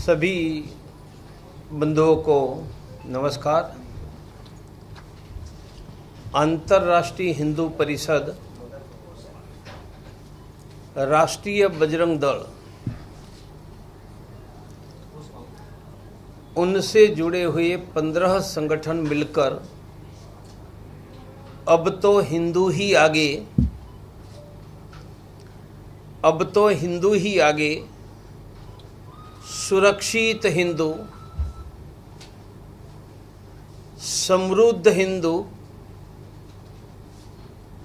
सभी बंधुओं को नमस्कार। अंतर्राष्ट्रीय हिंदू परिषद, राष्ट्रीय बजरंग दल, उनसे जुड़े हुए 15 संगठन मिलकर अब तो हिंदू ही आगे सुरक्षित हिंदू, समृद्ध हिंदू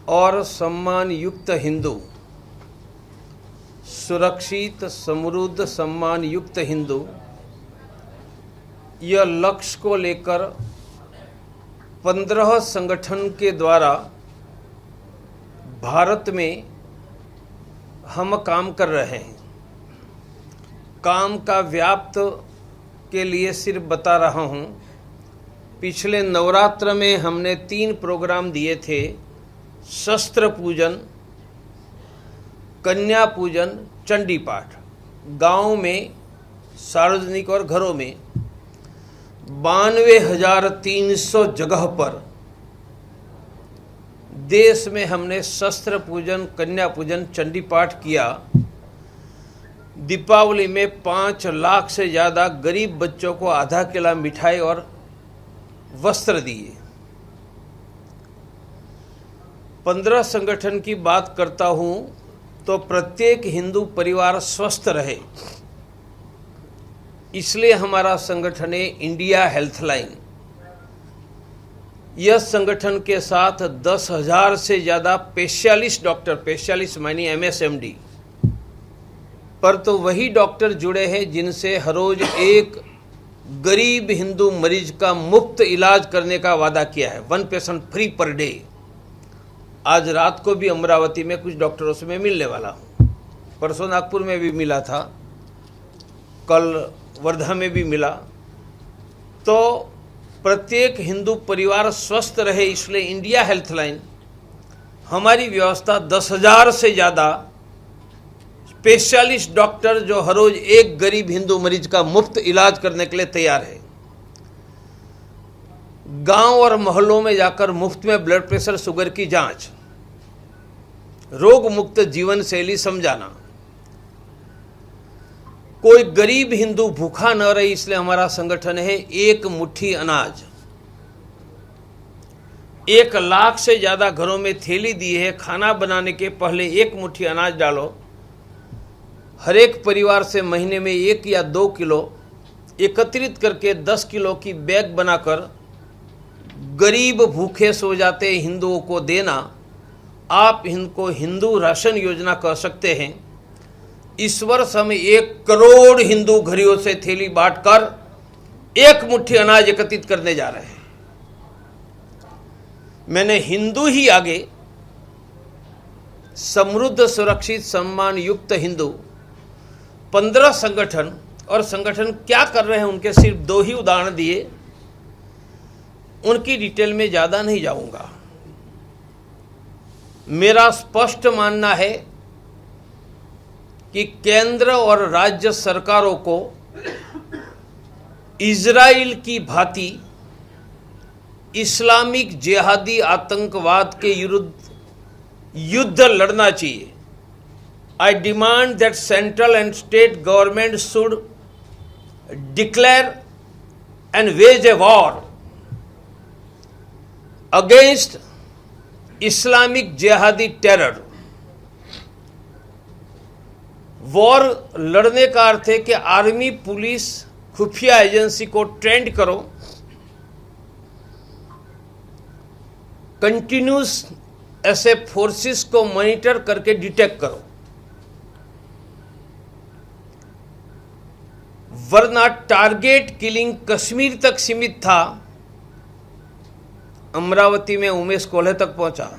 और सम्मान युक्त हिंदू, सुरक्षित, समृद्ध, सम्मान युक्त हिंदू, यह लक्ष्य को लेकर 15 संगठन के द्वारा भारत में हम काम कर रहे हैं। काम का व्याप्त के लिए सिर्फ बता रहा हूँ। पिछले नवरात्र में हमने 3 प्रोग्राम दिए थे: शस्त्र पूजन, कन्या पूजन, चंडी पाठ। गांव में, सार्वजनिक और घरों में 92,300 जगह पर देश में हमने शस्त्र पूजन, कन्या पूजन, चंडी पाठ किया। दीपावली में 5 लाख से ज़्यादा गरीब बच्चों को आधा किलो मिठाई और वस्त्र दिए। 15 संगठन की बात करता हूँ तो प्रत्येक हिंदू परिवार स्वस्थ रहे, इसलिए हमारा संगठन है इंडिया हेल्थलाइन। यह संगठन के साथ 10,000 से ज़्यादा स्पेशलिस्ट डॉक्टर, स्पेशलिस्ट मानी MSMD, पर तो वही डॉक्टर जुड़े हैं जिनसे हर रोज एक गरीब हिंदू मरीज का मुफ्त इलाज करने का वादा किया है। 1 पेशेंट फ्री पर डे। आज रात को भी अमरावती में कुछ डॉक्टरों से मैं मिलने वाला हूँ। परसों नागपुर में भी मिला था, कल वर्धा में भी मिला। तो प्रत्येक हिंदू परिवार स्वस्थ रहे, इसलिए इंडिया हेल्थलाइन हमारी व्यवस्था 10,000 से ज़्यादा स्पेशलिस्ट डॉक्टर जो हर रोज एक गरीब हिंदू मरीज का मुफ्त इलाज करने के लिए तैयार है। गांव और मोहल्लों में जाकर मुफ्त में ब्लड प्रेशर, शुगर की जांच, रोग मुक्त जीवन शैली समझाना। कोई गरीब हिंदू भूखा न रहे, इसलिए हमारा संगठन है एक मुट्ठी अनाज। 1 लाख से ज्यादा घरों में थैली दी है। खाना बनाने के पहले 1 मुट्ठी अनाज डालो। हर एक परिवार से महीने में 1 या 2 किलो एकत्रित करके 10 किलो की बैग बनाकर गरीब भूखे सो जाते हिंदुओं को देना। आप इनको हिंदू राशन योजना कह सकते हैं। इस वर्ष हम 1 करोड़ हिंदू घरों से थैली बांटकर 1 मुट्ठी अनाज एकत्रित करने जा रहे हैं। मैंने हिंदू ही आगे, समृद्ध, सुरक्षित, सम्मान युक्त हिंदू 15 संगठन, और संगठन क्या कर रहे हैं उनके सिर्फ 2 ही उदाहरण दिए। उनकी डिटेल में ज़्यादा नहीं जाऊंगा। मेरा स्पष्ट मानना है कि केंद्र और राज्य सरकारों को इजराइल की भांति इस्लामिक जिहादी आतंकवाद के विरुद्ध युद्ध लड़ना चाहिए। I demand that central and state government should declare and wage a war against Islamic jihadi terror. War लड़ने का अर्थ है कि आर्मी, पुलिस, खुफिया एजेंसी को ट्रेंड करो, कंटिन्यूस ऐसे फोर्सेस को मॉनिटर करके डिटेक्ट करो, वरना टारगेट किलिंग कश्मीर तक सीमित था, अमरावती में उमेश कोल्हे तक पहुंचा।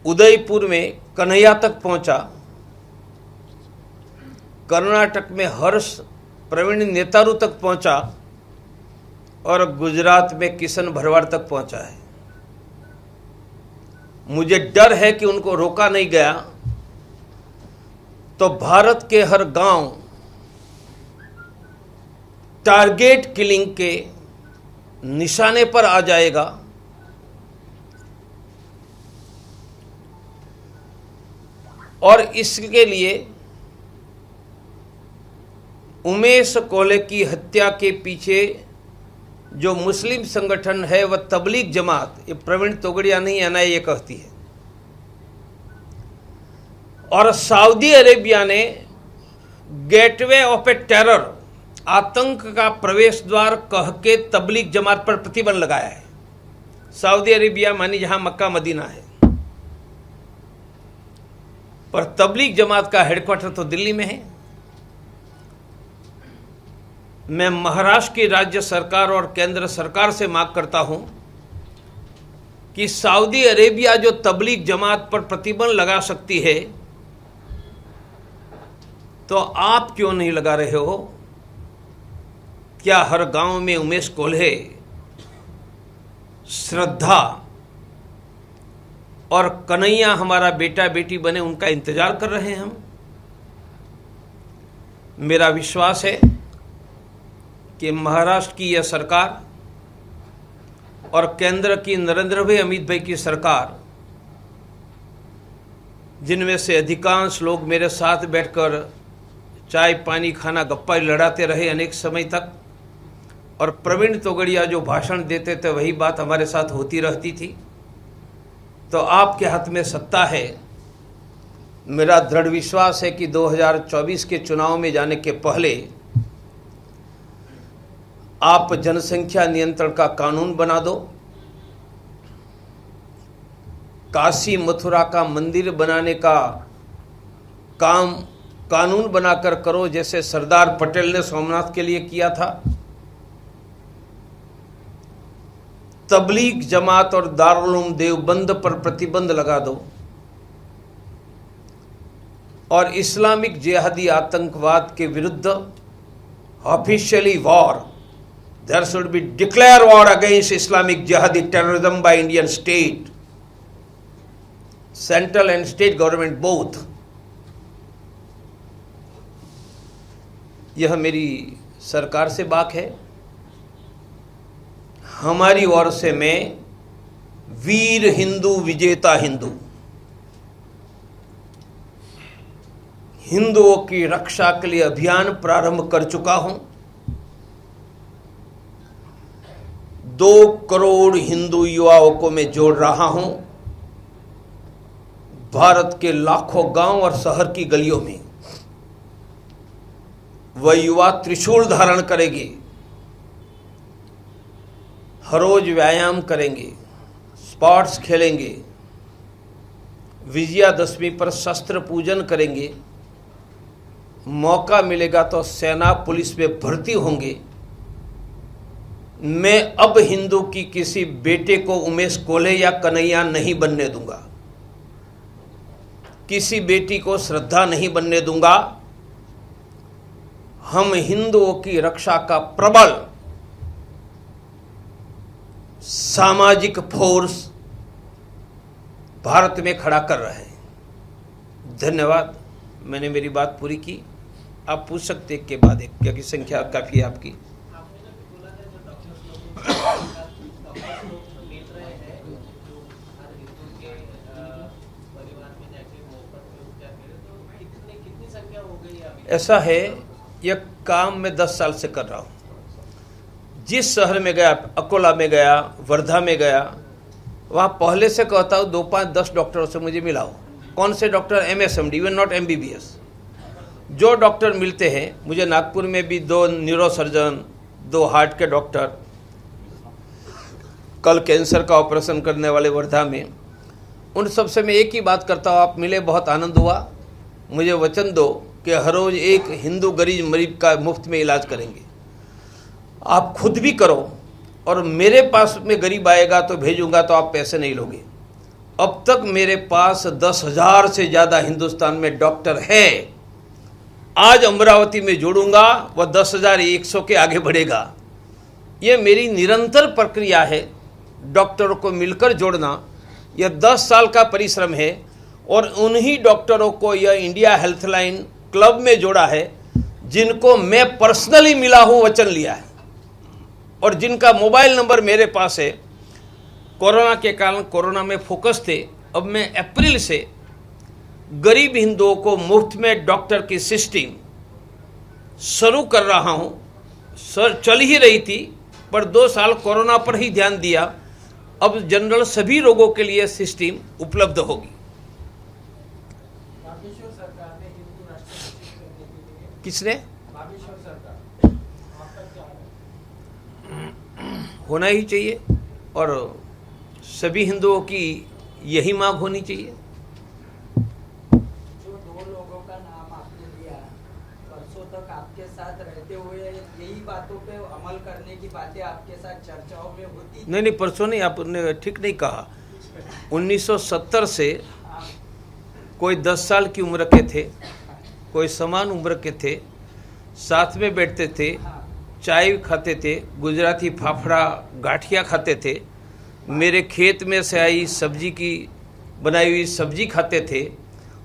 उदयपुर में कन्हैया तक पहुंचा। कर्नाटक में हर्ष प्रवीण नेतारू तक पहुंचा और गुजरात में किशन भरवाड़ तक पहुंचा है। मुझे डर है कि उनको रोका नहीं गया तो भारत के हर गांव टारगेट किलिंग के निशाने पर आ जाएगा। और इसके लिए उमेश कोल्हे की हत्या के पीछे जो मुस्लिम संगठन है वह तबलीग जमात, ये प्रवीण तोगड़िया नहीं, एनआईए कहती है, और सऊदी अरेबिया ने गेटवे ऑफ ए टेरर, आतंक का प्रवेश द्वार कह के तबलीग जमात पर प्रतिबंध लगाया है। सऊदी अरेबिया मानी जहां मक्का मदीना है, पर तबलीग जमात का हेडक्वार्टर तो दिल्ली में है। मैं महाराष्ट्र की राज्य सरकार और केंद्र सरकार से मांग करता हूं कि सऊदी अरेबिया जो तबलीग जमात पर प्रतिबंध लगा सकती है, तो आप क्यों नहीं लगा रहे हो? क्या हर गांव में उमेश कोल्हे, श्रद्धा और कन्हैया हमारा बेटा बेटी बने, उनका इंतजार कर रहे हैं हम? मेरा विश्वास है कि महाराष्ट्र की यह सरकार और केंद्र की नरेंद्र भाई, अमित भाई की सरकार, जिनमें से अधिकांश लोग मेरे साथ बैठकर चाय पानी खाना गप्पा लड़ाते रहे अनेक समय तक, और प्रवीण तोगड़िया जो भाषण देते थे वही बात हमारे साथ होती रहती थी। तो आपके हाथ में सत्ता है। मेरा दृढ़ विश्वास है कि 2024 के चुनाव में जाने के पहले आप जनसंख्या नियंत्रण का कानून बना दो, काशी मथुरा का मंदिर बनाने का काम कानून बनाकर करो, जैसे सरदार पटेल ने सोमनाथ के लिए किया था। तबलीग जमात और दारुल उलूम देवबंद पर प्रतिबंध लगा दो, और इस्लामिक जिहादी आतंकवाद के विरुद्ध officially war, there should be declare war against Islamic jihadi terrorism by Indian state, central and state government both। यह मेरी सरकार से बात है। हमारी ओर से मैं वीर हिंदू विजेता हिंदू, हिंदुओं की रक्षा के लिए अभियान प्रारंभ कर चुका हूं। 2 करोड़ हिंदू युवाओं को मैं जोड़ रहा हूं, भारत के लाखों गांव और शहर की गलियों में। वह युवा त्रिशूल धारण करेंगे, हर रोज व्यायाम करेंगे, स्पोर्ट्स खेलेंगे, विजयादशमी पर शस्त्र पूजन करेंगे, मौका मिलेगा तो सेना पुलिस में भर्ती होंगे। मैं अब हिंदू की किसी बेटे को उमेश कोल्हे या कन्हैया नहीं बनने दूंगा, किसी बेटी को श्रद्धा नहीं बनने दूंगा। हम हिंदुओं की रक्षा का प्रबल सामाजिक फोर्स भारत में खड़ा कर रहे हैं। धन्यवाद। मैंने मेरी बात पूरी की। आप पूछ सकते एक के बाद एक, क्योंकि संख्या काफी है आपकी। ऐसा है, यह काम मैं 10 साल से कर रहा हूँ। जिस शहर में गया, अकोला में गया, वर्धा में गया, वहाँ पहले से कहता हूँ 2, 5, 10 डॉक्टरों से मुझे मिलाओ। कौन से doctor? MSMD, even not MBBS। जो डॉक्टर मिलते हैं, मुझे नागपुर में भी 2 न्यूरो सर्जन, 2 हार्ट के डॉक्टर, कल कैंसर का ऑपरेशन करने वाले वर्धा में, उन सब से मैं एक ही बात करता हूँ, आप मिले बहुत आनंद हुआ, मुझे वचन दो कि हर रोज एक हिंदू गरीब मरीज का मुफ्त में इलाज करेंगे। आप खुद भी करो, और मेरे पास में गरीब आएगा तो भेजूंगा, तो आप पैसे नहीं लोगे। अब तक मेरे पास 10,000 से ज़्यादा हिंदुस्तान में डॉक्टर है। आज अमरावती में जोड़ूंगा, वह 10,100 के आगे बढ़ेगा। ये मेरी निरंतर प्रक्रिया है, डॉक्टरों को मिलकर जोड़ना। यह 10 साल का परिश्रम है, और उन्हीं डॉक्टरों को यह इंडिया हेल्थलाइन क्लब में जोड़ा है, जिनको मैं पर्सनली मिला हूं, वचन लिया है और जिनका मोबाइल नंबर मेरे पास है। कोरोना के कारण कोरोना में फोकस थे। अब मैं अप्रैल से गरीब हिंदुओं को मुफ्त में डॉक्टर की सिस्टम शुरू कर रहा हूं। सर चल ही रही थी, पर 2 साल कोरोना पर ही ध्यान दिया। अब जनरल सभी रोगों के लिए सिस्टम उपलब्ध होगी। किसने? होना ही चाहिए और सभी हिंदुओं की यही मांग होनी चाहिए। जो 2 लोगों का नाम आपने लिया, वर्षों तक आपके साथ रहते हुए यही बातों पे अमल करने की बातें आपके साथ चर्चाओं में होती? नहीं, परसों नहीं, आपने ठीक नहीं कहा। 1970 से कोई 10 साल की उम्र के थे, कोई समान उम्र के थे, साथ में बैठते थे, चाय खाते थे, गुजराती फाफड़ा गाठिया खाते थे, मेरे खेत में से आई सब्जी की बनाई हुई सब्जी खाते थे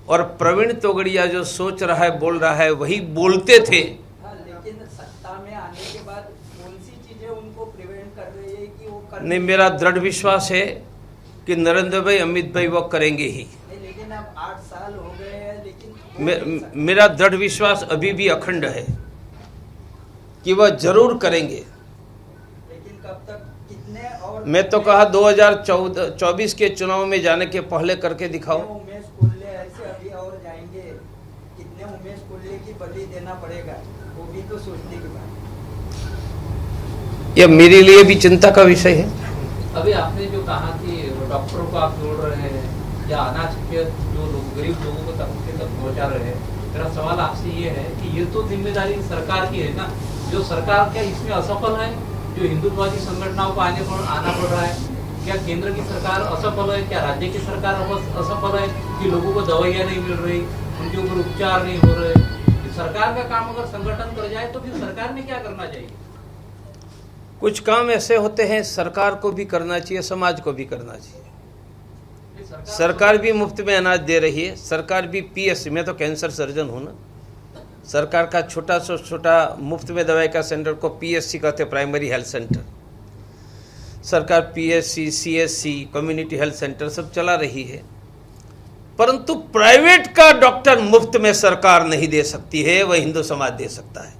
और प्रवीण तोगड़िया जो सोच रहा है, बोल रहा है, वही बोलते थे। लेकिन सत्ता में आने के बाद कौन सी चीजें उनको प्रिवेंट कर रही है कि वो नहीं, मेरा दृढ़ विश्वास है कि नरेंद्र भाई, अमित भाई वो करेंगे ही। लेकिन अब 8 साल हो गए हैं, लेकिन मेरा दृढ़ विश्वास अभी भी अखंड है कि वह जरूर करेंगे। लेकिन कब तक, कितने? और मैं तो कहा 2024 के चुनाव में जाने के पहले करके दिखाओ। उमेश कुल्ले ऐसे अभी और जाएंगे, कितने उमेश कुल्ले की बलि देना पड़ेगा, वो भी तो सोचने की बात। यह मेरे लिए भी चिंता का विषय है। अभी आपने जो कहा कि डॉक्टरों को आप जोड़ रहे हैं या अनाज के जो लोग गरीब लोगों को तक पहुंचा रहे हैं, मेरा सवाल आपसे ये है कि ये तो जिम्मेदारी सरकार की है ना। जो सरकार क्या इसमें असफल है? जो हिंदुत्ववादी संगठनों को आना पड़ रहा है, क्या केंद्र की सरकार असफल है? क्या राज्य की सरकार असफल है कि लोगों को दवाइयाँ नहीं मिल रही, उनके ऊपर उपचार नहीं हो रहे? सरकार का काम अगर संगठन कर जाए तो फिर सरकार ने क्या करना चाहिए? कुछ काम ऐसे होते हैं सरकार को भी करना चाहिए, समाज को भी करना चाहिए। सरकार भी मुफ्त में अनाज दे रही है, सरकार भी पीएससी, मैं तो कैंसर सर्जन हूँ ना, सरकार का छोटा से छोटा मुफ्त में दवाई का सेंटर को पीएससी कहते, प्राइमरी हेल्थ सेंटर। सरकार PSC, CSC, community health centre सब चला रही है, परंतु प्राइवेट का डॉक्टर मुफ्त में सरकार नहीं दे सकती है, वह हिंदू समाज दे सकता है।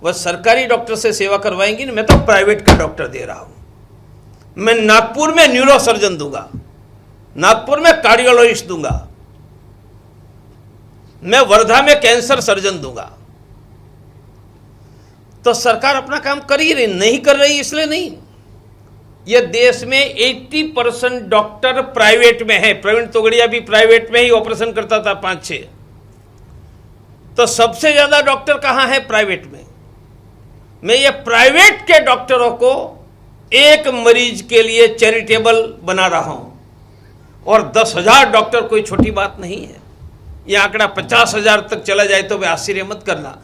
वह सरकारी डॉक्टर से सेवा करवाएंगी ना, मैं तो प्राइवेट का डॉक्टर दे रहा हूं। मैं नागपुर में न्यूरो सर्जन दूंगा, नागपुर में कार्डियोलॉजिस्ट दूंगा, मैं वर्धा में कैंसर सर्जन दूंगा। तो सरकार अपना काम कर ही रही, नहीं कर रही इसलिए नहीं। यह देश में 80% डॉक्टर प्राइवेट में है। प्रवीण तोगड़िया भी प्राइवेट में ही ऑपरेशन करता था 5-6। तो सबसे ज्यादा डॉक्टर कहां है? प्राइवेट में। मैं ये प्राइवेट के डॉक्टरों को एक मरीज के लिए चैरिटेबल बना रहा हूं और 10,000 डॉक्टर कोई छोटी बात नहीं है। यह आंकड़ा 50,000 तक चला जाए तो वे आश्चर्य मत करना।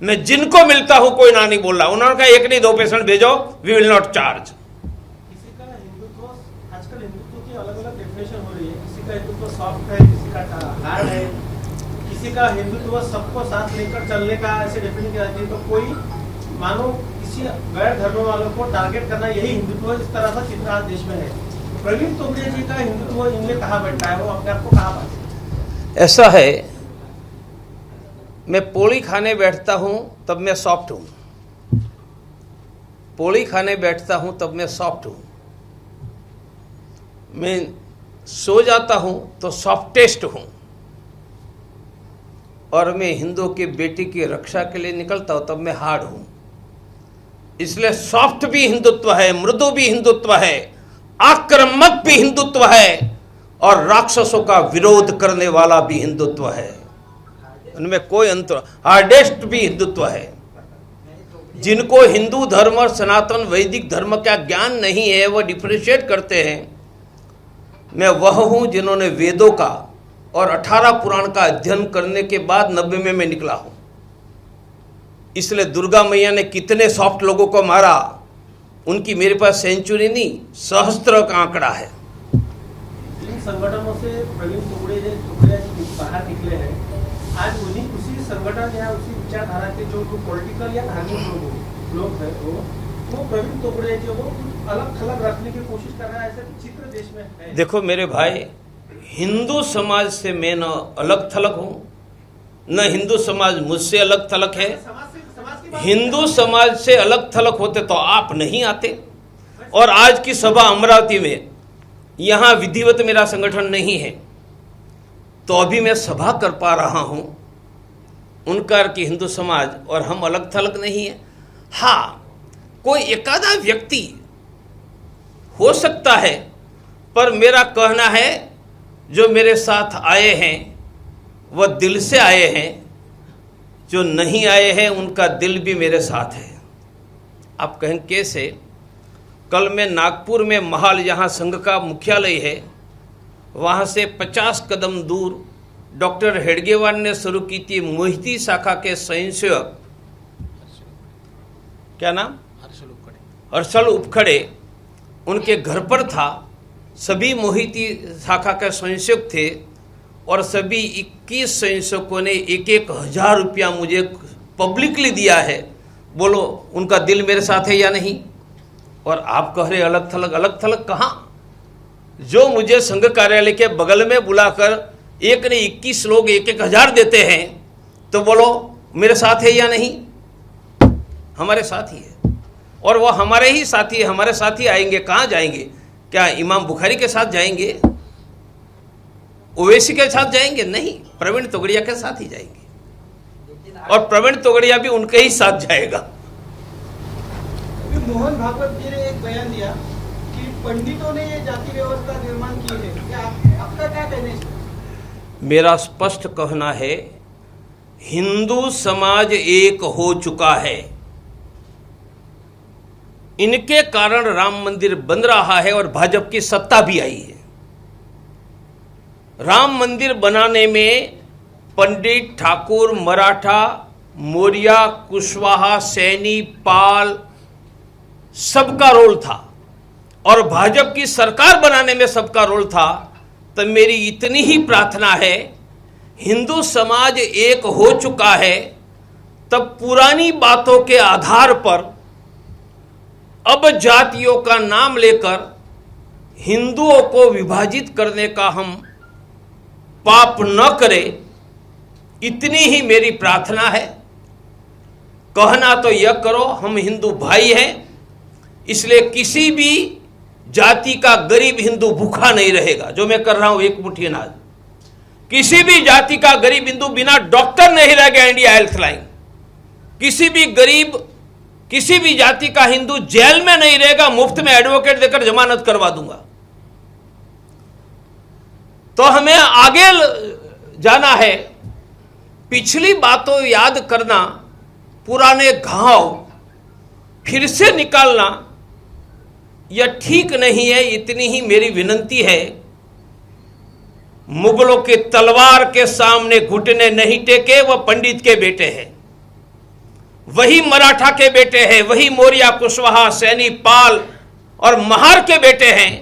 मैं जिनको मिलता हूं कोई ना नहीं बोल रहा, उन्होंने कहा 1 नहीं 2 पेशेंट भेजो, वी विल नॉट चार्ज। किसी का हिंदुत्व, आजकल हिंदुत्व की अलग-अलग डेफिनेशन हो रही है। किसी का हिंदुत्व सॉफ्ट है, किसी का हार्ड है, किसी का हिंदुत्व सबको साथ लेकर चलने का ऐसे डेफिनेशन किया जाती है। तो कोई मानो किसी गैर धर्म वालों को टारगेट करना, यही हिंदुत्व इस तरह का चित्र आज देश में है। प्रवीण तोगड़िया जी का हिंदुत्व इनमें कहाँ बैठता है? वो अपने आप को कहाँ पाते? ऐसा है, मैं पोली खाने बैठता हूं तब मैं सॉफ्ट हूं, पोली खाने बैठता हूं तब मैं सॉफ्ट हूं, मैं सो जाता हूं तो सॉफ्टेस्ट हूं, और मैं हिंदुओं की बेटी की रक्षा के लिए निकलता हूं तब मैं हार्ड हूं। इसलिए सॉफ्ट भी हिंदुत्व है, मृदु भी हिंदुत्व है, आक्रामक भी हिंदुत्व है और राक्षसों का विरोध करने वाला भी हिंदुत्व है। उनमें कोई अंतर, हार्डेस्ट भी हिंदुत्व है। जिनको हिंदू धर्म और सनातन वैदिक धर्म का ज्ञान नहीं है, वह डिफरेंशिएट करते हैं। मैं वह हूं जिन्होंने वेदों का और 18 पुराण का अध्ययन करने के बाद 90 में मैं निकला हूं। इसलिए दुर्गा मैया ने कितने सॉफ्ट लोगों को मारा, उनकी मेरे पास सेंचुरी नहीं, सहस्त्र का आंकड़ा है। इन संगठनों से प्रवीण आज उन्हीं उसी संगठन या उसी विचारधारा के जो पॉलिटिकल या धार्मिक लोग हैं वो प्रवीण तोगड़िया जी को अलग थलग रखने की कोशिश कर रहा है, ऐसा चित्र देश में है। देखो मेरे भाई, हिंदू समाज से मैं न अलग थलग हूँ, न हिंदू समाज मुझसे अलग थलग है। हिंदू समाज से अलग थलग होते तो आप नहीं आते। और आज की सभा अमरावती में, यहाँ विधिवत मेरा संगठन नहीं है, तो अभी मैं सभा कर पा रहा हूँ। उनका कि हिंदू समाज और हम अलग थलग नहीं है। हाँ, कोई एकाधा व्यक्ति हो सकता है, पर मेरा कहना है जो मेरे साथ आए हैं वह दिल से आए हैं, जो नहीं आए हैं उनका दिल भी मेरे साथ है। आप कहें कैसे? कल मैं नागपुर में महाल, यहाँ संघ का मुख्यालय है, वहाँ से 50 कदम दूर डॉक्टर हेडगेवार ने शुरू की थी मोहिती शाखा के स्वयंसेवक, क्या नाम, हर्षल उपखड़े, उनके घर पर था। सभी मोहिती शाखा के स्वयंसेवक थे और सभी 21 स्वयंसेवकों ने 1,000 रुपया मुझे पब्लिकली दिया है। बोलो उनका दिल मेरे साथ है या नहीं? और आप कह रहे अलग थलग कहाँ? जो मुझे संघ कार्यालय के बगल में बुलाकर एक ने 21 लोग 1,000 देते हैं, तो बोलो मेरे साथ है या नहीं? हमारे साथ ही है। और वो हमारे ही साथी है, हमारे साथी आएंगे, कहाँ जाएंगे? क्या इमाम बुखारी के साथ जाएंगे? ओवैसी के साथ जाएंगे? नहीं, प्रवीण तोगड़िया के साथ ही जाएंगे। और प्रवीण तोगड़िया भी उनके ही साथ जाएगा। मोहन भागवत जी ने एक बयान दिया कि पंडितों ने ये जाति व्यवस्था निर्माण की है, क्या आपका क्या कहना है? मेरा स्पष्ट कहना है, हिंदू समाज एक हो चुका है। इनके कारण राम मंदिर बन रहा है और भाजपा की सत्ता भी आई है। राम मंदिर बनाने में पंडित, ठाकुर, मराठा, मौर्य, कुशवाहा, सैनी, पाल सबका रोल था और भाजपा की सरकार बनाने में सबका रोल था। तो मेरी इतनी ही प्रार्थना है, हिंदू समाज एक हो चुका है, तब पुरानी बातों के आधार पर अब जातियों का नाम लेकर हिंदुओं को विभाजित करने का हम पाप न करें, इतनी ही मेरी प्रार्थना है। कहना तो यह करो, हम हिंदू भाई हैं, इसलिए किसी भी जाति का गरीब हिंदू भूखा नहीं रहेगा। जो मैं कर रहा हूं एक मुट्ठी अनाज, किसी भी जाति का गरीब हिंदू बिना डॉक्टर नहीं रह गया। इंडिया हेल्थ लाइन, किसी भी गरीब, किसी भी जाति का हिंदू जेल में नहीं रहेगा, मुफ्त में एडवोकेट देकर जमानत करवा दूंगा। तो हमें आगे जाना है, पिछली बातों याद करना, पुराने घाव फिर से निकालना यह ठीक नहीं है। इतनी ही मेरी विनती है, मुगलों के तलवार के सामने घुटने नहीं टेके, वह पंडित के बेटे हैं, वही मराठा के बेटे हैं, वही मौर्य, कुशवाहा, सैनी, पाल और महार के बेटे हैं।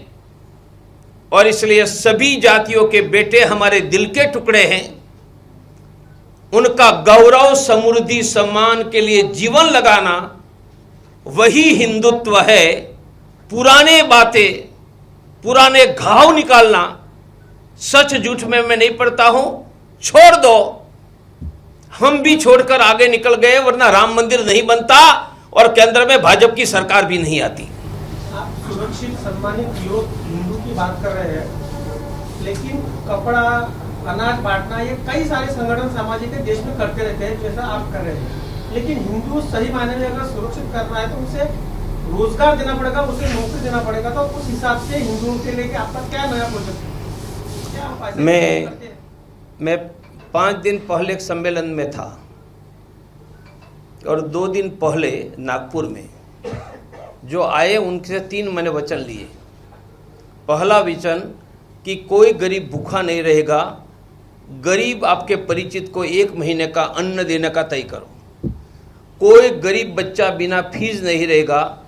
और इसलिए सभी जातियों के बेटे हमारे दिल के टुकड़े हैं। उनका गौरव, समृद्धि, सम्मान के लिए जीवन लगाना वही हिंदुत्व है। पुराने बातें, पुराने घाव निकालना, सच झूठ में मैं नहीं पढ़ता हूं, छोड़ दो। हम भी छोड़कर आगे निकल गए, वरना राम मंदिर नहीं बनता और केंद्र में भाजपा की सरकार भी नहीं आती। आप सुरक्षित सम्मानित योग हिंदू की बात कर रहे हैं, लेकिन कपड़ा, अनाज बांटना, ये कई सारे संगठन सामाजिक देश में करते रहते हैं, जैसा आप कर रहे हैं। लेकिन हिंदू सही मायने में अगर सुरक्षित करना है तो उसे रोजगार देना पड़ेगा, उसे नौकरी देना पड़ेगा। तो उस हिसाब से हिंदुओं के लेके आपका क्या नया प्रोजेक्ट है? मैं 5 दिन पहले एक सम्मेलन में था और 2 दिन पहले नागपुर में जो आए उनसे 3 मैंने वचन लिए। पहला वचन कि कोई गरीब भूखा नहीं रहेगा, गरीब आपके परिचित को 1 महीने का अन्न देने का तय करो। कोई गरीब बच्चा बिना फीस नहीं रहेगा,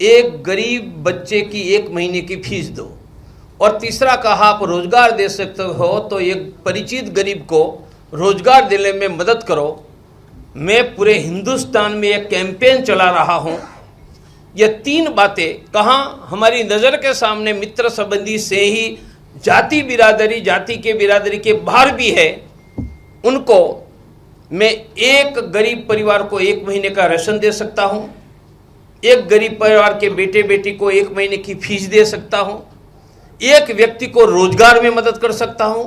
एक गरीब बच्चे की 1 महीने की फीस दो। और तीसरा कहा आप रोजगार दे सकते हो तो एक परिचित गरीब को रोजगार दिलाने में मदद करो। मैं पूरे हिंदुस्तान में एक कैंपेन चला रहा हूं। ये 3 बातें कहाँ हमारी नज़र के सामने मित्र संबंधी से ही जाति बिरादरी, जाति के बिरादरी के बाहर भी है, उनको मैं एक गरीब परिवार को 1 महीने का राशन दे सकता हूं, एक गरीब परिवार के बेटे बेटी को 1 महीने की फीस दे सकता हूं, एक व्यक्ति को रोजगार में मदद कर सकता हूं।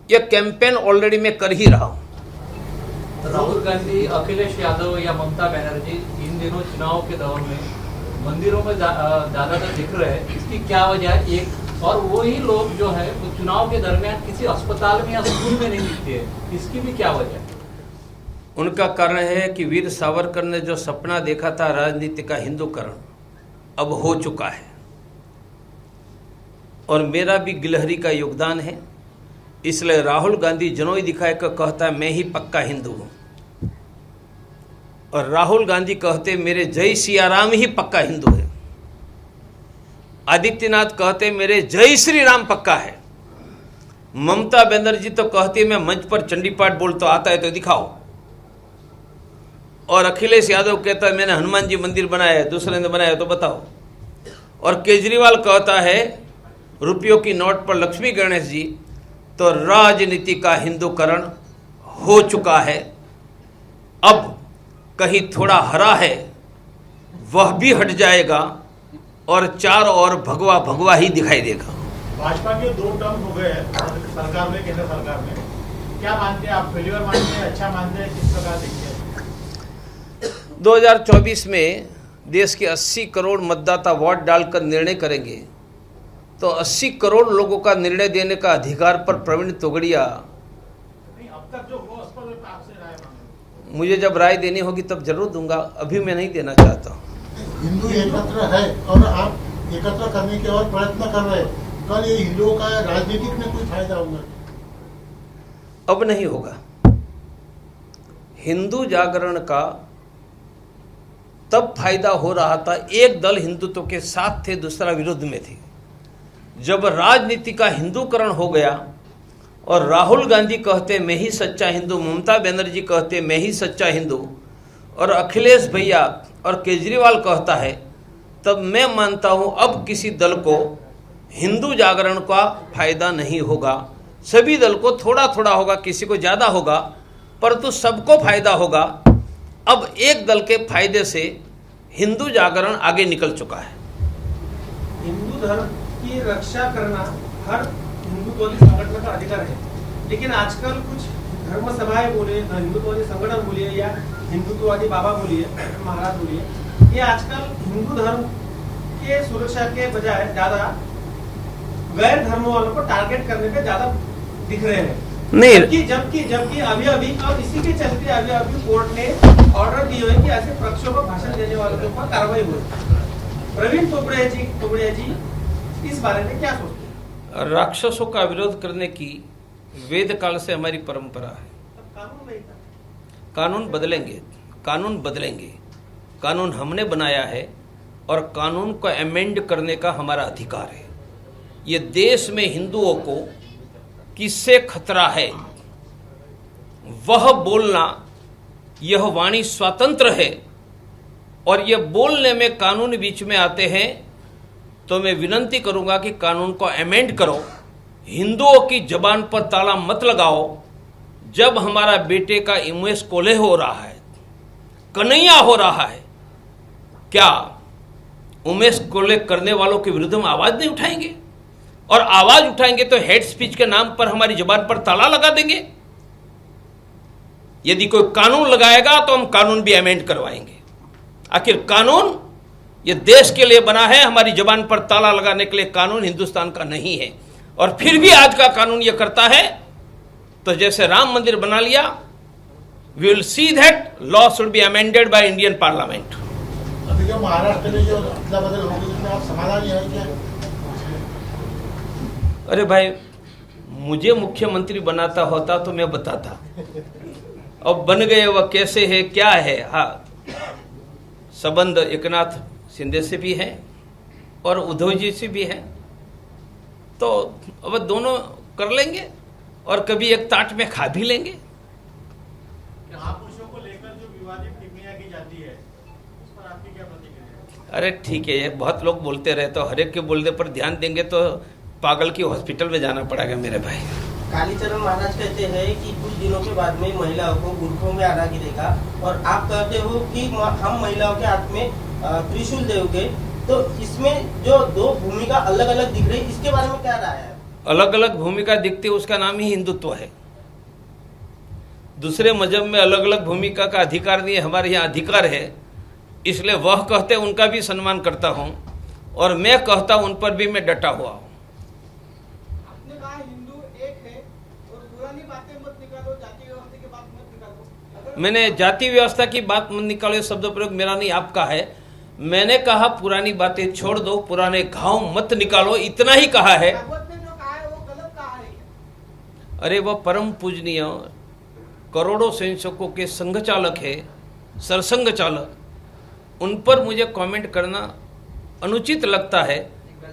यह कैंपेन ऑलरेडी मैं कर ही रहा हूं। राहुल गांधी, अखिलेश यादव या ममता बनर्जी इन दिनों चुनाव के दौर में मंदिरों में ज्यादातर दिख रहे हैं, इसकी क्या वजह है? एक और वही लोग जो है वो चुनाव के दरमियान किसी अस्पताल में या स्कूल में नहीं दिखते हैं, इसकी भी क्या वजह है? उनका कारण है कि वीर सावरकर ने जो सपना देखा था राजनीति का हिंदूकरण, अब हो चुका है। और मेरा भी गिलहरी का योगदान है। इसलिए राहुल गांधी जनोई दिखाए कर कहता है मैं ही पक्का हिंदू हूं, और राहुल गांधी कहते मेरे जय सिया राम ही पक्का हिंदू है। आदित्यनाथ कहते मेरे जय श्री राम पक्का है। ममता बनर्जी तो कहती मैं मंच पर चंडी पाठ बोल तो आता है तो दिखाओ। और अखिलेश यादव कहता है मैंने हनुमान जी मंदिर बनाया है, दूसरे ने बनाया तो बताओ। और केजरीवाल कहता है रुपयों की नोट पर लक्ष्मी गणेश जी। तो राजनीति का हिंदूकरण हो चुका है। अब कहीं थोड़ा हरा है वह भी हट जाएगा और चारों ओर भगवा भगवा ही दिखाई देगा। भाजपा के 2 टर्म हो गए हैं सरकार में, केंद्र सरकार में, क्या मानते हैं आप? फेल्यूर मानते हैं, अच्छा मानते हैं, किस प्रकार देखते हैं? 2024 में देश के 80 करोड़ मतदाता वोट डालकर निर्णय करेंगे, तो 80 करोड़ लोगों का निर्णय देने का अधिकार पर प्रवीण तोगड़िया, नहीं, अब तक जो हो उस पर आपसे राय मांगे। मुझे जब राय देनी होगी तब जरूर दूंगा, अभी मैं नहीं देना चाहता। हिंदू एकत्र है और आप एकत्र करने के और प्रयत्न कर रहे हैं। कल ये हिंदुओं का राजनीतिक में कोई फायदा होगा? अब नहीं होगा। हिंदू जागरण का तब फायदा हो रहा था, एक दल हिंदुत्व के साथ थे, दूसरा विरोध में थी। जब राजनीति का हिंदूकरण हो गया और राहुल गांधी कहते मैं ही सच्चा हिंदू, ममता बनर्जी कहते मैं ही सच्चा हिंदू, और अखिलेश भैया और केजरीवाल कहता है, तब मैं मानता हूं अब किसी दल को हिंदू जागरण का फायदा नहीं होगा। सभी दल को थोड़ा थोड़ा होगा, किसी को ज़्यादा होगा, परंतु सबको फायदा होगा। अब एक दल के फायदे से हिंदू जागरण आगे निकल चुका है। हिंदू धर्म की रक्षा करना हर हिंदुत्ववादी संगठन का अधिकार है, लेकिन आजकल कुछ धर्म सभाएं बोलिए, हिंदुत्ववादी संगठन बोलिए या हिंदुत्ववादी बाबा बोलिए, महाराज बोलिए, ये आजकल हिंदू धर्म के सुरक्षा के बजाय ज्यादा गैर धर्म वालों को टारगेट करने पे ज्यादा दिख रहे हैं। नहीं, जबकि अभी और इसी के चलते अभी कोर्ट ने ऑर्डर दिए है कि ऐसे पक्षों को भाषण देने वालों के ऊपर कार्रवाई हो। प्रवीण तोगड़िया जी इस बारे में क्या सोचते हैं? राक्षसों का विरोध करने की वेद काल से हमारी परंपरा है। कानून नहीं था। कानून बदलेंगे, कानून बदलेंगे। कानून हमने बनाया है और कानून को अमेंड करने का हमारा अधिकार है। ये देश में हिंदुओं को किससे खतरा है वह बोलना, यह वाणी स्वतंत्र है, और यह बोलने में कानून बीच में आते हैं तो मैं विनती करूंगा कि कानून को अमेंड करो। हिंदुओं की जबान पर ताला मत लगाओ। जब हमारा बेटे का उमेश कोल्हे हो रहा है, कन्हैया हो रहा है, क्या उमेश कोल्हे करने वालों के विरुद्ध हम आवाज नहीं उठाएंगे? और आवाज उठाएंगे तो हेड स्पीच के नाम पर हमारी जबान पर ताला लगा देंगे। यदि कोई कानून लगाएगा तो हम कानून भी अमेंड करवाएंगे। आखिर कानून ये देश के लिए बना है, हमारी जबान पर ताला लगाने के लिए कानून हिंदुस्तान का नहीं है। और फिर भी आज का कानून ये करता है, तो जैसे राम मंदिर बना लिया, we will see that law should be amended by Indian parliament. अभी जो महाराष्ट्र में जो अदला बदल हो गई, उसमें आप समाधान है क्या? अरे भाई, मुझे मुख्यमंत्री बनाता होता तो मैं बताता। अब बन गए वह कैसे है, क्या है। हाँ, संबंध एकनाथ शिंदे से भी है और उद्धव जी से भी है, तो अब दोनों कर लेंगे और कभी एक ताट में खा भी लेंगे। महापुरुषों को लेकर जो विवादित टिप्पणियां की जाती है उस पर आपकी क्या प्रतिक्रिया है? अरे ठीक है, ये बहुत लोग बोलते रहे, तो हर एक के बोलने पर ध्यान देंगे तो पागल की हॉस्पिटल में जाना पड़ेगा मेरे भाई। कालीचरण महाराज कहते हैं कि कुछ दिनों के बाद में महिलाओं को बुरखों में आना गिरेगा, और आप कहते हो कि हम महिलाओं के हाथ में त्रिशूल देंगे, तो इसमें जो दो भूमिका अलग अलग दिख रही है, इसके बारे में क्या राय है? अलग अलग भूमिका दिखती है, उसका नाम ही हिंदुत्व है। दूसरे मजहब में अलग अलग भूमिका का अधिकार नहीं है, हमारे यहाँ अधिकार है, इसलिए वह कहते उनका भी सम्मान करता हूँ, और मैं कहता हूँ उन पर भी मैं डटा हुआ हूँ। आपने कहा हिंदू एक है और पुरानी बातें मत निकालो, जाति व्यवस्था की बात मत निकालो। अगर मैंने जाति व्यवस्था की बात मत निकालो, शब्द प्रयोग मेरा नहीं आपका है। मैंने कहा पुरानी बातें छोड़ दो, पुराने घाव मत निकालो, इतना ही कहा है। भागवत ने जो कहा है वो गलत कहा है। अरे वह परम पूजनीय करोड़ों संयोजकों के संघ चालक है, सरसंघ चालक, उन पर मुझे कमेंट करना अनुचित लगता है,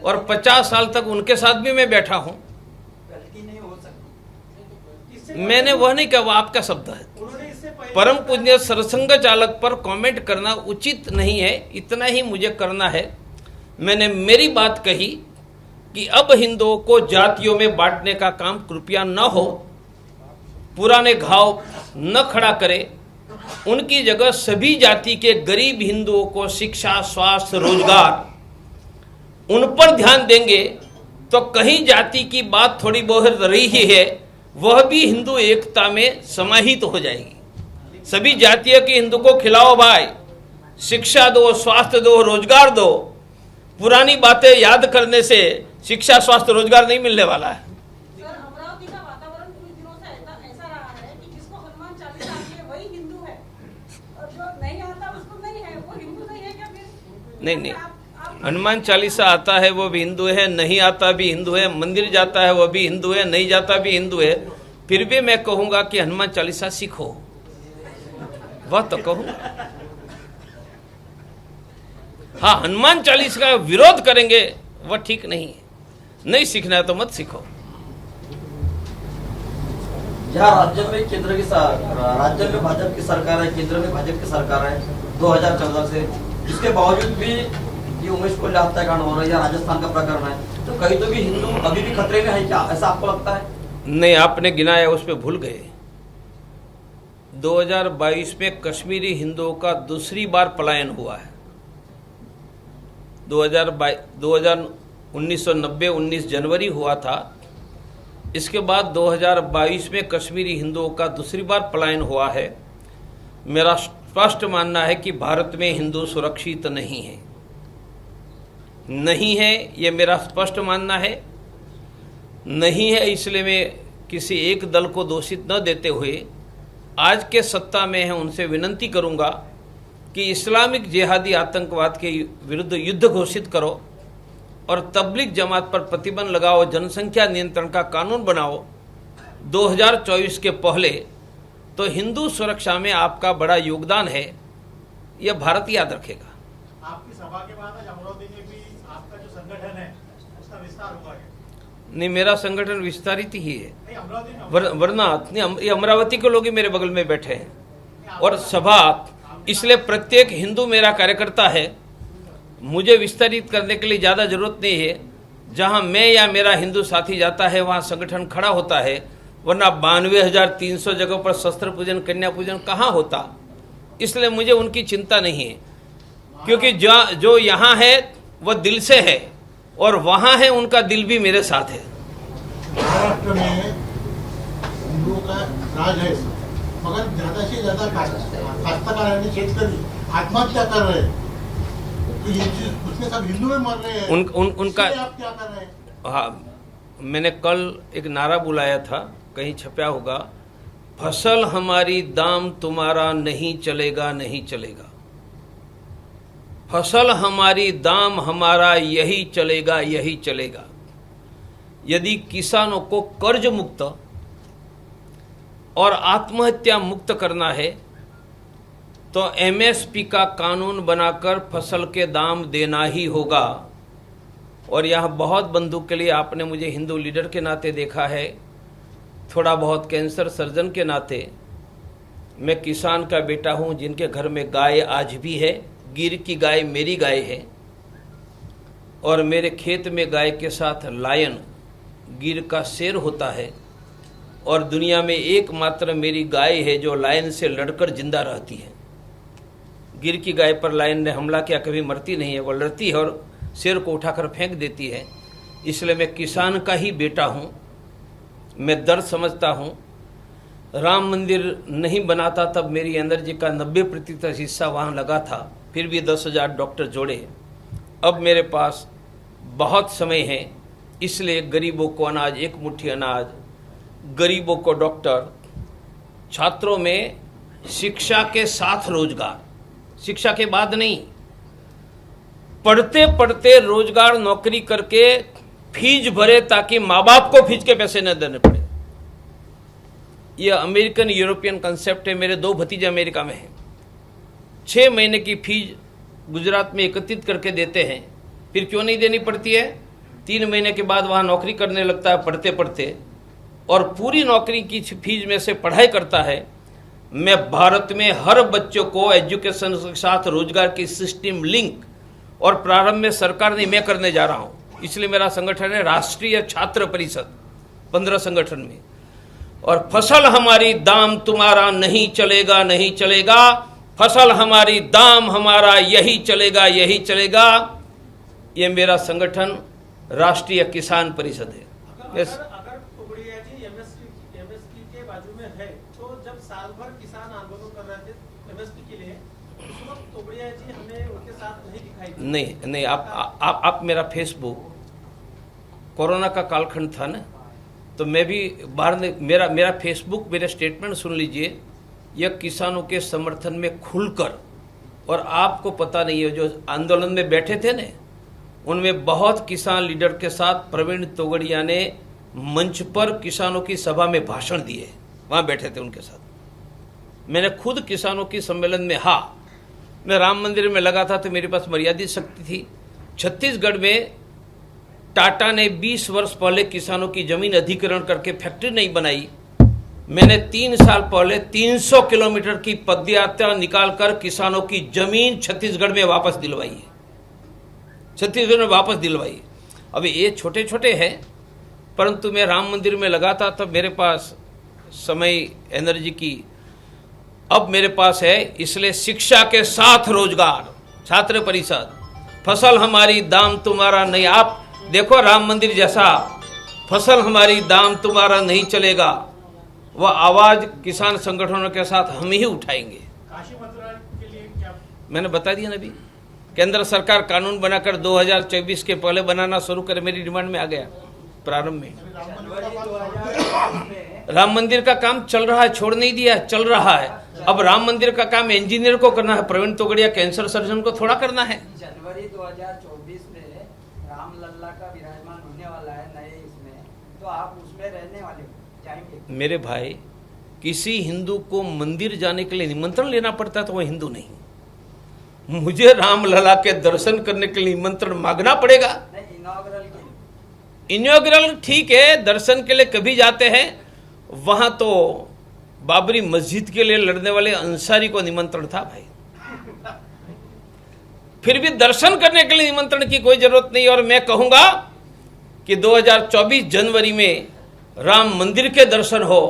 और 50 साल तक उनके साथ भी मैं बैठा हूं। गलती नहीं हो सकती। इससे मैंने वह नहीं कहा, वह आपका शब्द है। उन्होंने इससे पहले परम पूज्य सरसंघ चालक पर कमेंट करना उचित नहीं है, इतना ही मुझे करना है। मैंने मेरी बात कही कि अब हिंदुओं को जातियों में बांटने का काम कृपया न हो, पुराने घाव न खड़ा करे, उनकी जगह सभी जाति के गरीब हिंदुओं को शिक्षा, स्वास्थ्य, रोजगार, उन पर ध्यान देंगे तो कहीं जाति की बात थोड़ी बहुत रही है, वह भी हिंदू एकता में समाहित हो जाएगी। सभी जातियों के हिंदू को खिलाओ भाई, शिक्षा दो, स्वास्थ्य दो, रोजगार दो। पुरानी बातें याद करने से शिक्षा, स्वास्थ्य, रोजगार नहीं मिलने वाला है। सर, अमरावती का वातावरण कुछ दिनों से ऐसा रहा है कि जिसको हनुमान चालीसा आती है वही हिंदू है, और जो नहीं आता उसको नहीं है, वो हिंदू नहीं है क्या फिर? नहीं, हनुमान चालीसा आता है वो भी हिंदू है, नहीं आता भी हिंदू है, मंदिर जाता है वो भी हिंदू है, नहीं जाता भी हिंदू है। फिर भी मैं कहूंगा कि हनुमान चालीसा सीखो, वह तो कहूँ। हाँ, हनुमान चालीसा का विरोध करेंगे वह ठीक नहीं है। नहीं सीखना है तो मत सीखो। जहाँ राज्य में केंद्र की राज्य में भाजपा की सरकार है, केंद्र में भाजपा की सरकार है 2014 से, इसके बावजूद भी ये उमेश कोल्हे हत्याकांड हो रहा है या राजस्थान का प्रकरण है, तो कहीं तो भी हिंदू अभी भी खतरे में है क्या, ऐसा आपको लगता है? नहीं, आपने गिनाया उस पर भूल गए। 2022 में कश्मीरी हिंदुओं का दूसरी बार पलायन हुआ है। 1919 जनवरी हुआ था, इसके बाद 2022 में कश्मीरी हिंदुओं का दूसरी बार पलायन हुआ है। मेरा स्पष्ट मानना है कि भारत में हिंदू सुरक्षित नहीं है, नहीं है, ये मेरा स्पष्ट मानना है। नहीं है, इसलिए मैं किसी एक दल को दोषित न देते हुए आज के सत्ता में है उनसे विनती करूंगा कि इस्लामिक जिहादी आतंकवाद के विरुद्ध युद्ध घोषित करो और तबलीग जमात पर प्रतिबंध लगाओ, जनसंख्या नियंत्रण का कानून बनाओ 2024 के पहले, तो हिंदू सुरक्षा में आपका बड़ा योगदान है, यह भारत याद रखेगा। आपकी सभा के बाद आज अमरावती में भी आपका जो संगठन है उसका विस्तार होगा क्या? नहीं, मेरा संगठन विस्तारित ही है, नहीं, अमरावती में वरना ये अमरावती के लोग ही मेरे बगल में बैठे हैं। और सभा, इसलिए प्रत्येक हिंदू मेरा कार्यकर्ता है, मुझे विस्तारित करने के लिए ज़्यादा जरूरत नहीं है। जहां मैं या मेरा हिंदू साथी जाता है वहां संगठन खड़ा होता है, वरना 92,300 जगहों पर शस्त्र पूजन, कन्या पूजन कहाँ होता। इसलिए मुझे उनकी चिंता नहीं है, क्योंकि जो यहाँ है वह दिल से है और वहाँ है उनका दिल भी मेरे साथ है। महाराष्ट्र में हिंदुओं का राज है, मगर ज्यादा से ज्यादा काश्तकार यानी शेतकरी आत्महत्या कर रहे हैं, तो ये चीज उसमें सब हिंदू में मर रहे हैं। उनका इसलिए आप क्या कर रहे हैं? हाँ, मैंने कल एक नारा बुलाया था, कहीं छपा होगा, फसल हमारी दाम तुम्हारा नहीं चलेगा, नहीं चलेगा। फसल हमारी दाम हमारा यही चलेगा, यही चलेगा। यदि किसानों को कर्ज मुक्त और आत्महत्या मुक्त करना है तो एमएसपी का कानून बनाकर फसल के दाम देना ही होगा। और यह बहुत बंधुक के लिए आपने मुझे हिंदू लीडर के नाते देखा है, थोड़ा बहुत कैंसर सर्जन के नाते मैं किसान का बेटा हूं, जिनके घर में गाय आज भी है। गिर की गाय मेरी गाय है और मेरे खेत में गाय के साथ लायन, गिर का शेर होता है और दुनिया में एकमात्र मेरी गाय है जो लायन से लड़कर जिंदा रहती है। गिर की गाय पर लायन ने हमला किया, कभी मरती नहीं है, वो लड़ती है और शेर को उठाकर फेंक देती है। इसलिए मैं किसान का ही बेटा हूं। मैं दर्द समझता हूं। राम मंदिर नहीं बनाता तब मेरी एनर्जी का 90% हिस्सा वहाँ लगा था, फिर भी 10,000 डॉक्टर जोड़े। अब मेरे पास बहुत समय है, इसलिए गरीबों को अनाज, एक मुट्ठी अनाज, गरीबों को डॉक्टर, छात्रों में शिक्षा के साथ रोजगार, शिक्षा के बाद नहीं, पढ़ते पढ़ते रोजगार, नौकरी करके फीस भरे ताकि माँ बाप को फीस के पैसे न देने पड़े। यह अमेरिकन यूरोपियन कंसेप्ट है। मेरे 2 भतीजे अमेरिका में हैं। 6 महीने की फीस गुजरात में एकत्रित करके देते हैं, फिर क्यों नहीं देनी पड़ती है? 3 महीने के बाद वहाँ नौकरी करने लगता है पढ़ते पढ़ते, और पूरी नौकरी की फीस में से पढ़ाई करता है। मैं भारत में हर बच्चों को एजुकेशन के साथ रोजगार की सिस्टम लिंक और प्रारंभ में सरकार नहीं, मैं करने जा रहा हूँ। इसलिए मेरा संगठन है राष्ट्रीय छात्र परिषद, 15 संगठन में। और फसल हमारी दाम तुम्हारा नहीं चलेगा, नहीं चलेगा, फसल हमारी दाम हमारा यही चलेगा, यही चलेगा। ये मेरा संगठन राष्ट्रीय किसान परिषद है। अगर टोगड़िया जी एमएसपी के बाजू में है, तो जब साल भर किसान आंदोलन कर रहे थे एमएसपी के लिए, उस वक्त टोगड़िया जी हमें उनके साथ नहीं दिखाई दी। नहीं, आप मेरा फेसबुक, कोरोना का कालखंड था ना, तो मैं भी बाहर, मेरा फेसबुक, मेरे स्टेटमेंट सुन लीजिए। यह किसानों के समर्थन में खुलकर, और आपको पता नहीं है, जो आंदोलन में बैठे थे ना, उनमें बहुत किसान लीडर के साथ प्रवीण तोगड़िया ने मंच पर किसानों की सभा में भाषण दिए, वहां बैठे थे उनके साथ। मैंने खुद किसानों की सम्मेलन में, हाँ, मैं राम मंदिर में लगा था तो मेरे पास मर्यादित शक्ति थी। छत्तीसगढ़ में टाटा ने 20 वर्ष पहले किसानों की जमीन अधिग्रहण करके फैक्ट्री नहीं बनाई। मैंने 3 साल पहले 300 किलोमीटर की पदयात्रा निकालकर किसानों की जमीन छत्तीसगढ़ में वापस दिलवाई है, छत्तीसगढ़ में वापस दिलवाई। अभी ये छोटे छोटे हैं, परंतु मैं राम मंदिर में लगा था तब मेरे पास समय, एनर्जी की, अब मेरे पास है। इसलिए शिक्षा के साथ रोजगार, छात्र परिषद, फसल हमारी दाम तुम्हारा नहीं। आप देखो, राम मंदिर जैसा फसल हमारी दाम तुम्हारा नहीं चलेगा, वह आवाज किसान संगठनों के साथ हम ही उठाएंगे। काशी मथुरा के लिए क्या? मैंने बता दिया ना अभी, केंद्र सरकार कानून बनाकर 2024 के पहले बनाना शुरू करे। मेरी डिमांड में आ गया प्रारंभ में। राम मंदिर का काम चल रहा है, छोड़ नहीं दिया, चल रहा है। अब राम मंदिर का काम इंजीनियर को करना है, प्रवीण तोगड़िया कैंसर सर्जन को थोड़ा करना है। जनवरी 2024 में रामलला का विराजमान होने वाला है नए इसमें, तो आप उसमें रहने वाले जाएंगे? मेरे भाई, किसी हिंदू को मंदिर जाने के लिए निमंत्रण लेना पड़ता है तो वह हिंदू नहीं। मुझे रामलला के दर्शन करने के लिए निमंत्रण मांगना पड़ेगा। इनॉग्रल ठीक है, दर्शन के लिए कभी जाते हैं, वहां तो बाबरी मस्जिद के लिए लड़ने वाले अंसारी को निमंत्रण था भाई। फिर भी दर्शन करने के लिए निमंत्रण की कोई जरूरत नहीं। और मैं कहूंगा कि 2024 जनवरी में राम मंदिर के दर्शन हो,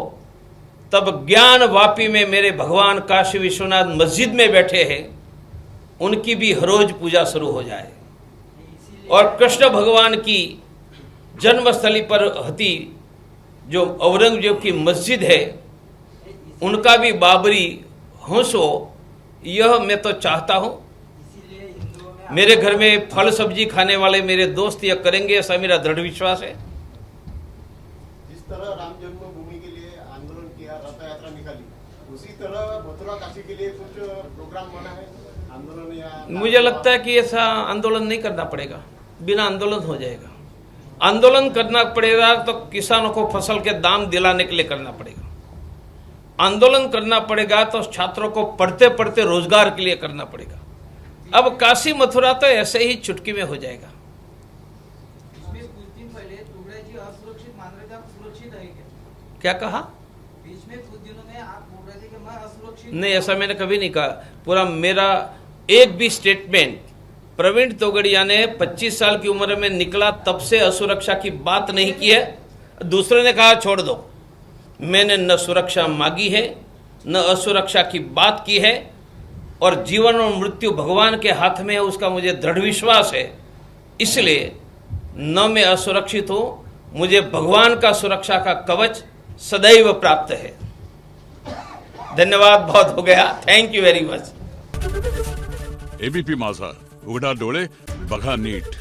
तब ज्ञान वापी में मेरे भगवान काशी विश्वनाथ मस्जिद में बैठे हैं, उनकी भी हर रोज पूजा शुरू हो जाए। और कृष्ण भगवान की जन्मस्थली पर हती जो औरंगजेब की मस्जिद है, उनका भी बाबरी होश हो, यह मैं तो चाहता हूं। मेरे घर में फल सब्जी खाने वाले मेरे दोस्त यह करेंगे, ऐसा मेरा दृढ़ विश्वास है। जिस तरह राम जन्मभूमि के लिए आंदोलन किया, रथ यात्रा निकाली, उसी तरह मथुरा काशी के लिए कुछ प्रोग्राम बना है, आंदोलन या? मुझे लगता है कि ऐसा आंदोलन नहीं करना पड़ेगा, बिना आंदोलन हो जाएगा। आंदोलन करना पड़ेगा तो किसानों को फसल के दाम दिलाने के लिए करना पड़ेगा। आंदोलन करना पड़ेगा तो छात्रों को पढ़ते पढ़ते रोजगार के लिए करना पड़ेगा। अब काशी मथुरा तो ऐसे ही चुटकी में हो जाएगा। इसमें कुछ दिन पहले टोगड़िया जी असुरक्षित मान रहे थे, आप सुरक्षित है क्या? क्या कहा? बीच में कुछ दिनों में आप बोल रहे थे कि मैं असुरक्षित? नहीं, ऐसा मैंने कभी नहीं कहा। पूरा मेरा एक भी स्टेटमेंट प्रवीण तोगड़िया ने 25 साल की उम्र में निकला तब से असुरक्षा की बात नहीं की है। दूसरे ने कहा छोड़ दो, मैंने न सुरक्षा मांगी है न असुरक्षा की बात की है, और जीवन और मृत्यु भगवान के हाथ में है, उसका मुझे दृढ़ विश्वास है। इसलिए न मैं असुरक्षित हूं, मुझे भगवान का सुरक्षा का कवच सदैव प्राप्त है। धन्यवाद, बहुत हो गया, thank you very much. ABP माझा, उघडा डोळे बघा नीट।